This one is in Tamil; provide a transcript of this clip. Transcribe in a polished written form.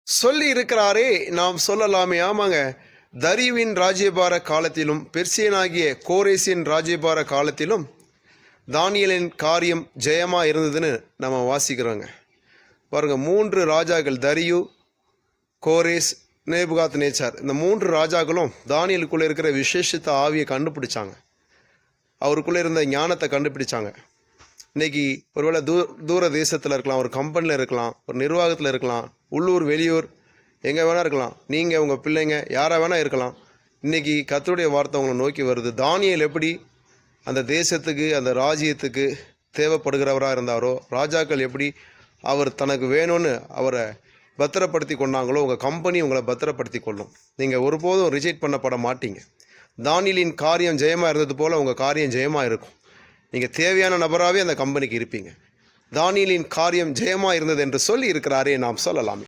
சொல்லி இருக்கிறாரே, நாம் சொல்லலாமே. ஆமாங்க. தரியுவின் ராஜ்யபார காலத்திலும் பெர்சியனாகிய கோரேசின் ராஜ்யபார காலத்திலும் தானியேலின் காரியம் ஜெயமா இருந்ததுன்னு நம்ம வாசிக்கிறோங்க. பாருங்க, 3 ராஜாக்கள், தரியு, கோரேஸ், நேபுகாத் நேச்சார். இந்த 3 ராஜாக்களும் தானியலுக்குள்ளே இருக்கிற விசேஷித்த ஆவியை கண்டுபிடிச்சாங்க. அவருக்குள்ளே இருந்த ஞானத்தை கண்டுபிடிச்சாங்க. இன்றைக்கி ஒருவேளை தூர தேசத்தில் இருக்கலாம், ஒரு கம்பெனியில் இருக்கலாம், ஒரு நிர்வாகத்தில் இருக்கலாம், உள்ளூர் வெளியூர் எங்கே வேணால் இருக்கலாம். நீங்கள் உங்கள் பிள்ளைங்க யாராக வேணால் இருக்கலாம். இன்றைக்கி கர்த்தருடைய வார்த்தை உங்களை நோக்கி வருது. தானியேல் எப்படி அந்த தேசத்துக்கு, அந்த ராஜ்யத்துக்கு தேவைப்படுகிறவராக இருந்தாரோ, ராஜாக்கள் எப்படி அவர் தனக்கு வேணும்னு அவரை பத்திரப்படுத்தி கொண்டாங்களோ, உங்கள் கம்பெனி உங்களை பத்திரப்படுத்தி கொள்ளும். நீங்கள் ஒருபோதும் ரிஜெக்ட் பண்ணப்பட மாட்டீங்க. தானியேலின் காரியம் ஜெயமாக இருந்தது போல் உங்கள் காரியம் ஜெயமாக இருக்கும். நீங்கள் தேவையான நபராகவே அந்த கம்பெனிக்கு இருப்பீங்க. தானியேலின் காரியம் ஜெயமாக இருந்தது என்று சொல்லி இருக்கிறாரே, நாம் சொல்லலாமே.